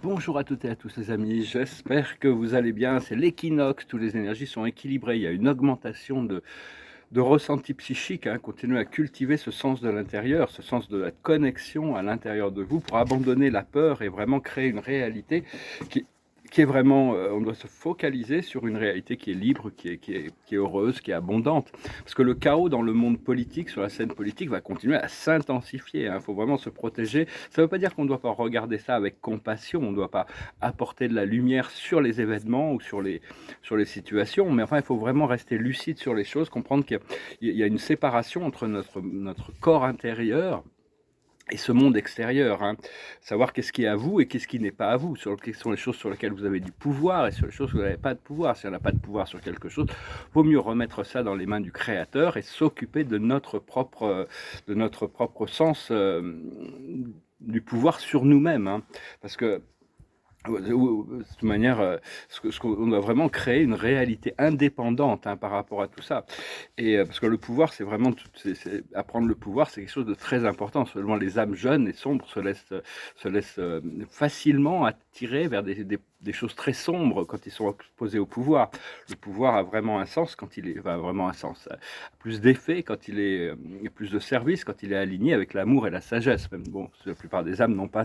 Bonjour à toutes et à tous les amis, j'espère que vous allez bien. C'est l'équinoxe, toutes les énergies sont équilibrées, il y a une augmentation de ressenti psychique, hein. Continuez à cultiver ce sens de l'intérieur, ce sens de la connexion à l'intérieur de vous pour abandonner la peur et vraiment créer une réalité qui, qui est vraiment, on doit se focaliser sur une réalité qui est libre, qui est heureuse, qui est abondante. Parce que le chaos dans le monde politique, sur la scène politique, va continuer à s'intensifier, hein. Il faut vraiment se protéger. Ça ne veut pas dire qu'on ne doit pas regarder ça avec compassion, on ne doit pas apporter de la lumière sur les événements ou sur les situations, mais enfin, il faut vraiment rester lucide sur les choses, comprendre qu'il y a une séparation entre notre corps intérieur et ce monde extérieur, hein. Savoir qu'est-ce qui est à vous et qu'est-ce qui n'est pas à vous, quelles sont les choses sur lesquelles vous avez du pouvoir et sur les choses où vous n'avez pas de pouvoir. Si on n'a pas de pouvoir sur quelque chose, vaut mieux remettre ça dans les mains du Créateur et s'occuper de notre propre sens du pouvoir sur nous-mêmes, hein. Parce que de toute manière, on doit vraiment créer une réalité indépendante, hein, par rapport à tout ça. Et parce que le pouvoir, c'est vraiment apprendre le pouvoir, c'est quelque chose de très important. Seulement les âmes jeunes et sombres se laissent facilement attirer vers des choses très sombres quand ils sont exposés au pouvoir. Le pouvoir a vraiment un sens quand il est, enfin, vraiment un sens, plus d'effet quand il y a plus de service quand il est aligné avec l'amour et la sagesse. Même bon, la plupart des âmes n'ont pas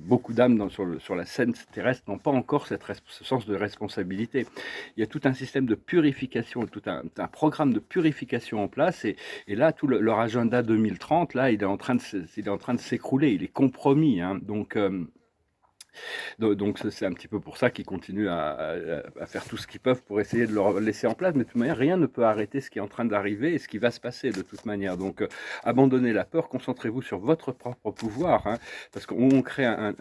beaucoup d'âmes sur la scène terrestre n'ont pas encore ce sens de responsabilité. Il y a tout un système de purification, tout un programme de purification en place, et là, tout leur agenda 2030, là, il est en train de s'écrouler, il est compromis, hein. Donc c'est un petit peu pour ça qu'ils continuent à faire tout ce qu'ils peuvent pour essayer de le laisser en place. Mais de toute manière, rien ne peut arrêter ce qui est en train d'arriver et ce qui va se passer de toute manière. Donc abandonnez la peur, concentrez-vous sur votre propre pouvoir, hein, parce qu'on crée un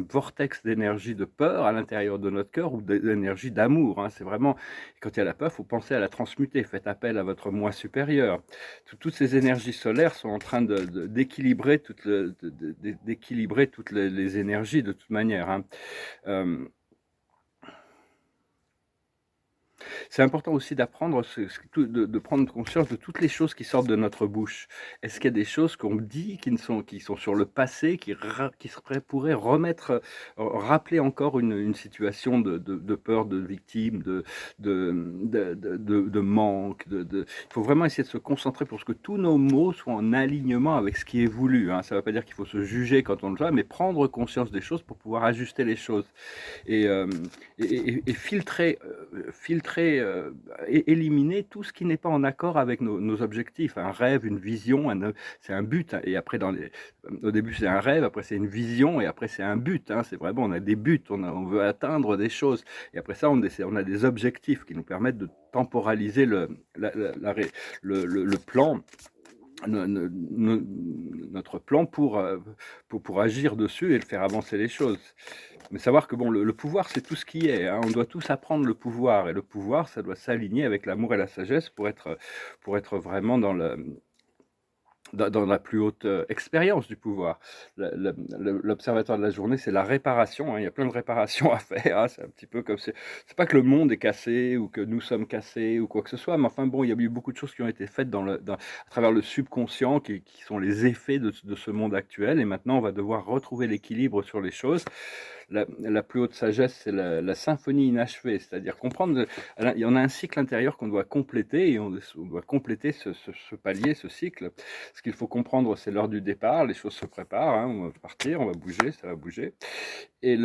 vortex d'énergie de peur à l'intérieur de notre cœur ou d'énergie d'amour, hein. C'est vraiment, quand il y a la peur, il faut penser à la transmuter. Faites appel à votre moi supérieur. Toutes ces énergies solaires sont en train d'équilibrer d'équilibrer toutes les énergies de toute manière, hein. Euh, c'est important aussi d'apprendre, de prendre conscience de toutes les choses qui sortent de notre bouche. Est-ce qu'il y a des choses qu'on dit qui sont sur le passé, pourraient rappeler encore une situation de peur, de victime, de manque. Il faut vraiment essayer de se concentrer pour que tous nos mots soient en alignement avec ce qui est voulu, hein. Ça ne veut pas dire qu'il faut se juger quand on le fait, mais prendre conscience des choses pour pouvoir ajuster les choses. Et, euh, et filtrer, éliminer tout ce qui n'est pas en accord avec nos objectifs. Un rêve, une vision, c'est un but, hein. Et après, au début, c'est un rêve, après, c'est une vision, et après, c'est un but, hein. C'est vraiment, on a des buts, on veut atteindre des choses. Et après ça, on a des objectifs qui nous permettent de temporaliser le plan, notre plan pour agir dessus et le faire avancer les choses. Mais savoir que bon, le pouvoir, c'est tout ce qui est, hein. On doit tous apprendre le pouvoir, et le pouvoir, ça doit s'aligner avec l'amour et la sagesse pour être vraiment dans la plus haute expérience du pouvoir. L'observatoire de la journée, c'est la réparation, hein. Il y a plein de réparations à faire, hein. C'est un petit peu comme c'est pas que le monde est cassé ou que nous sommes cassés ou quoi que ce soit, mais enfin bon, il y a eu beaucoup de choses qui ont été faites à travers le subconscient qui sont les effets de ce monde actuel, et maintenant on va devoir retrouver l'équilibre sur les choses. La plus haute sagesse, c'est la symphonie inachevée, c'est-à-dire comprendre, il y en a un cycle intérieur qu'on doit compléter, et on doit compléter ce palier, ce cycle. Ce qu'il faut comprendre, c'est l'heure du départ, les choses se préparent, hein, on va partir, on va bouger, ça va bouger. Et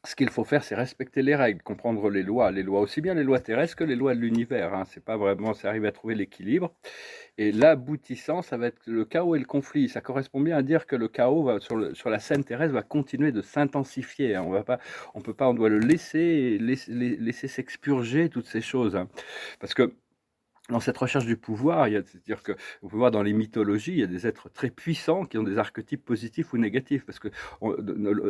ce qu'il faut faire, c'est respecter les règles, comprendre les lois, aussi bien les lois terrestres que les lois de l'univers, hein. C'est pas vraiment, c'est arriver à trouver l'équilibre. Et l'aboutissant, ça va être le chaos et le conflit. Ça correspond bien à dire que le chaos sur la scène terrestre va continuer de s'intensifier, hein. On doit le laisser s'expurger toutes ces choses, hein. Parce que dans cette recherche du pouvoir, c'est-à-dire que vous pouvez voir dans les mythologies, il y a des êtres très puissants qui ont des archétypes positifs ou négatifs, parce que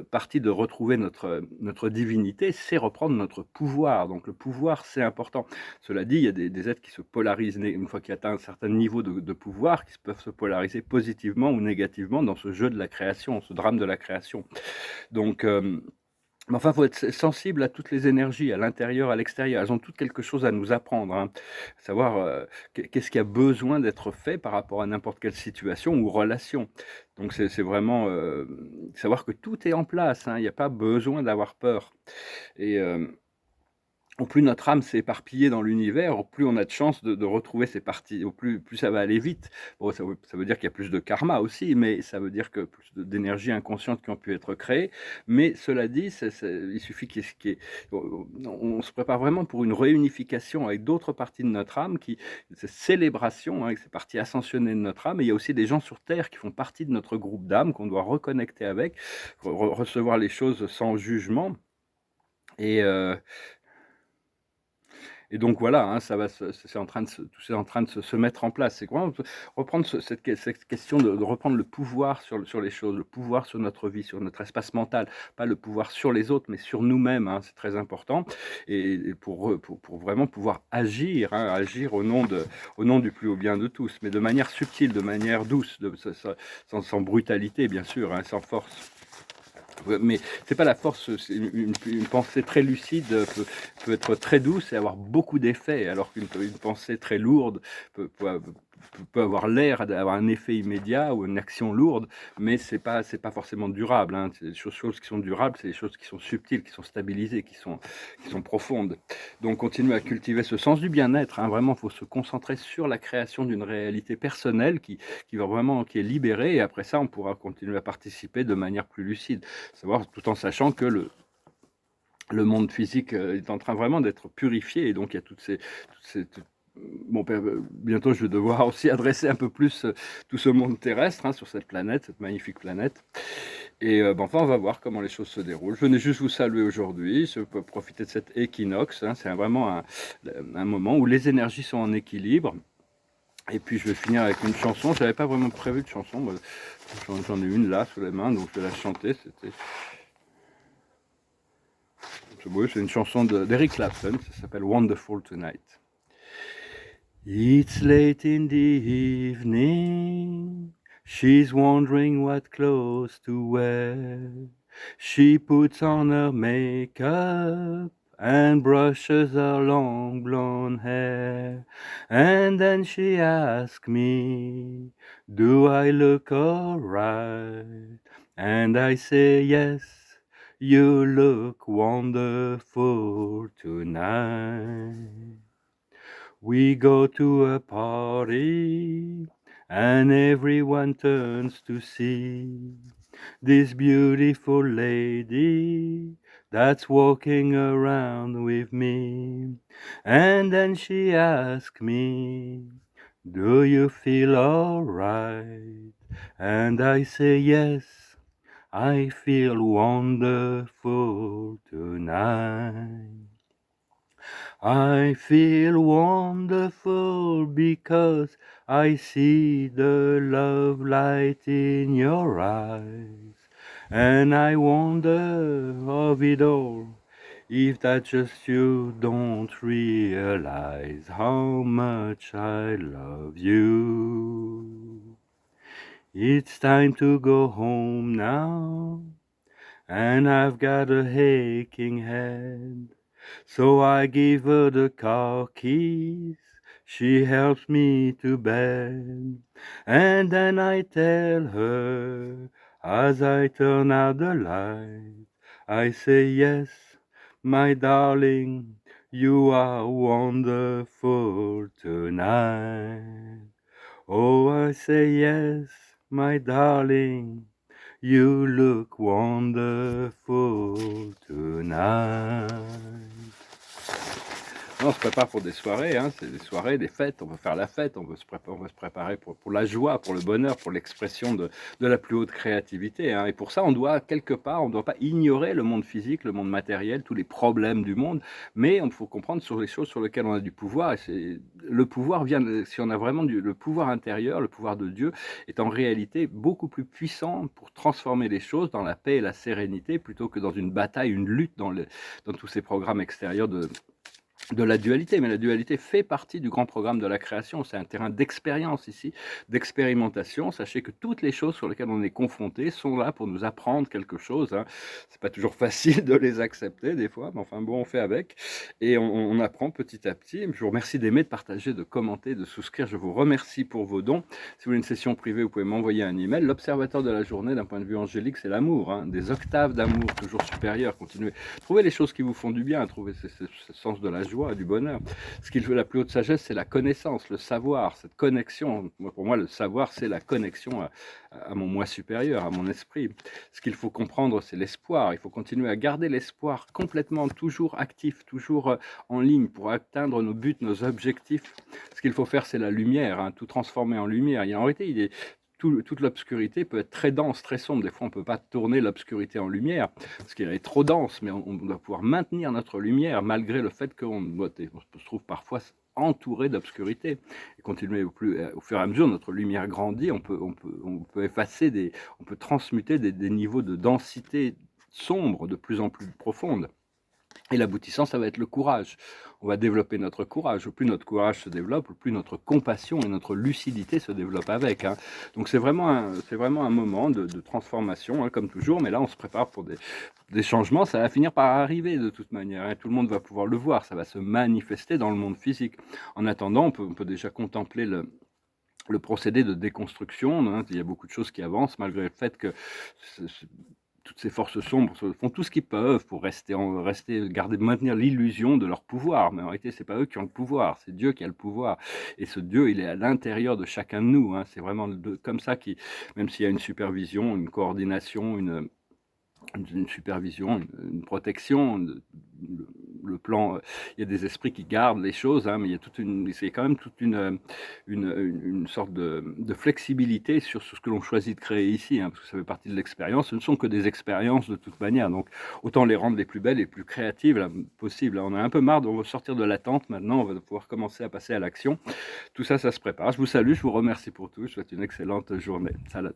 partie de retrouver notre divinité, c'est reprendre notre pouvoir. Donc le pouvoir, c'est important. Cela dit, il y a des êtres qui se polarisent une fois qu'ils atteignent un certain niveau de pouvoir, qui peuvent se polariser positivement ou négativement dans ce jeu de la création, ce drame de la création. Donc Mais enfin, il faut être sensible à toutes les énergies, à l'intérieur, à l'extérieur. Elles ont toutes quelque chose à nous apprendre, hein. Savoir, qu'est-ce qui a besoin d'être fait par rapport à n'importe quelle situation ou relation. Donc c'est vraiment, savoir que tout est en place, hein. Il y a pas besoin d'avoir peur et au plus notre âme s'est éparpillée dans l'univers, au plus on a de chances de retrouver ces parties, au plus ça va aller vite. Bon, ça veut dire qu'il y a plus de karma aussi, mais ça veut dire que plus d'énergies inconscientes qui ont pu être créées. Mais cela dit, il suffit qu'il y ait on se prépare vraiment pour une réunification avec d'autres parties de notre âme, cette célébration, hein, avec ces parties ascensionnées de notre âme. Et il y a aussi des gens sur Terre qui font partie de notre groupe d'âme, qu'on doit reconnecter avec, recevoir les choses sans jugement. Et et donc voilà, hein, ça va c'est en train de tout c'est en train de se mettre en place. C'est comment reprendre cette question de reprendre le pouvoir sur les choses, le pouvoir sur notre vie, sur notre espace mental, pas le pouvoir sur les autres, mais sur nous-mêmes, hein, c'est très important. Et pour vraiment pouvoir agir, hein, agir au nom du plus haut bien de tous, mais de manière subtile, de manière douce, sans brutalité, bien sûr, hein, sans force. Ouais, mais c'est pas la force, c'est une pensée très lucide, peut être très douce et avoir beaucoup d'effets, alors qu'une pensée très lourde peut avoir l'air d'avoir un effet immédiat ou une action lourde, mais c'est pas forcément durable, hein. C'est des choses qui sont durables, c'est des choses qui sont subtiles, qui sont stabilisées, qui sont profondes. Donc continuer à cultiver ce sens du bien-être, hein. Vraiment, il faut se concentrer sur la création d'une réalité personnelle qui est libérée, et après ça, on pourra continuer à participer de manière plus lucide. Savoir tout en sachant que le monde physique est en train vraiment d'être purifié, et donc il y a bon, bientôt je vais devoir aussi adresser un peu plus tout ce monde terrestre, hein, sur cette planète, cette magnifique planète. Et enfin, on va voir comment les choses se déroulent. Je venais juste vous saluer aujourd'hui, je peux profiter de cet équinoxe, hein. C'est vraiment un moment où les énergies sont en équilibre. Et puis je vais finir avec une chanson. Je n'avais pas vraiment prévu de chanson, j'en ai une là sous les mains, donc je vais la chanter. C'est une chanson d'Eric Clapton, ça s'appelle Wonderful Tonight. It's late in the evening, she's wondering what clothes to wear. She puts on her makeup and brushes her long blonde hair. And then she asks me, do I look alright? And I say yes. You look wonderful tonight. We go to a party and everyone turns to see this beautiful lady that's walking around with me. And then she asks me, do you feel alright? And I say yes. I feel wonderful tonight. I feel wonderful because I see the love light in your eyes. And I wonder of it all, if that just you don't realize how much I love you. It's time to go home now, and I've got a aching head. So I give her the car keys, she helps me to bed. And then I tell her, as I turn out the light, I say, yes, my darling, you are wonderful tonight. Oh, I say, yes, my darling, you look wonderful tonight. On se prépare pour des soirées, hein, c'est des soirées, des fêtes, on veut faire la fête, on veut se préparer pour la joie, pour le bonheur, pour l'expression de la plus haute créativité, hein. Et pour ça, on doit quelque part, on ne doit pas ignorer le monde physique, le monde matériel, tous les problèmes du monde, mais il faut comprendre sur les choses sur lesquelles on a du pouvoir. Et le pouvoir vient, si on a vraiment le pouvoir intérieur, le pouvoir de Dieu, est en réalité beaucoup plus puissant pour transformer les choses dans la paix et la sérénité, plutôt que dans une bataille, une lutte dans tous ces programmes extérieurs de la dualité, mais la dualité fait partie du grand programme de la création. C'est un terrain d'expérience ici, d'expérimentation. Sachez que toutes les choses sur lesquelles on est confronté sont là pour nous apprendre quelque chose, hein. C'est pas toujours facile de les accepter des fois, mais enfin bon, on fait avec et on apprend petit à petit. Je vous remercie d'aimer, de partager, de commenter, de souscrire. Je vous remercie pour vos dons. Si vous voulez une session privée, vous pouvez m'envoyer un email. L'observateur de la journée, d'un point de vue angélique, c'est l'amour, hein, des octaves d'amour toujours supérieures. Continuez, trouvez les choses qui vous font du bien, trouvez ce sens de la joie, du bonheur. Ce qu'il veut, la plus haute sagesse, c'est la connaissance, le savoir, cette connexion. Pour moi, le savoir, c'est la connexion à mon moi supérieur, à mon esprit. Ce qu'il faut comprendre, c'est l'espoir. Il faut continuer à garder l'espoir complètement, toujours actif, toujours en ligne pour atteindre nos buts, nos objectifs. Ce qu'il faut faire, c'est la lumière, hein, tout transformer en lumière. En réalité, toute l'obscurité peut être très dense, très sombre. Des fois, on ne peut pas tourner l'obscurité en lumière parce qu'elle est trop dense, mais on doit pouvoir maintenir notre lumière malgré le fait qu'on se trouve parfois entouré d'obscurité. Et continuer au fur et à mesure, notre lumière grandit, on peut effacer, on peut transmuter des niveaux de densité sombre de plus en plus profondes. Et l'aboutissant, ça va être le courage. On va développer notre courage. Au plus notre courage se développe, au plus notre compassion et notre lucidité se développent avec, hein. Donc c'est vraiment un moment de transformation, hein, comme toujours. Mais là, on se prépare pour des changements. Ça va finir par arriver de toute manière, hein. Tout le monde va pouvoir le voir. Ça va se manifester dans le monde physique. En attendant, on peut déjà contempler le procédé de déconstruction, hein. Il y a beaucoup de choses qui avancent malgré le fait que toutes ces forces sombres font tout ce qu'ils peuvent pour maintenir l'illusion de leur pouvoir. Mais en réalité, c'est pas eux qui ont le pouvoir, c'est Dieu qui a le pouvoir. Et ce Dieu, il est à l'intérieur de chacun de nous, hein. C'est vraiment comme ça même s'il y a une supervision, une coordination, une supervision, une protection, le plan, il y a des esprits qui gardent les choses, hein, mais c'est quand même toute une sorte de flexibilité sur ce que l'on choisit de créer ici, hein, parce que ça fait partie de l'expérience. Ce ne sont que des expériences de toute manière, donc autant les rendre les plus belles et les plus créatives là, possible. Là, on a un peu marre, on va sortir de l'attente maintenant, on va pouvoir commencer à passer à l'action. Tout ça, ça se prépare. Je vous salue, je vous remercie pour tout, je vous souhaite une excellente journée. Salut.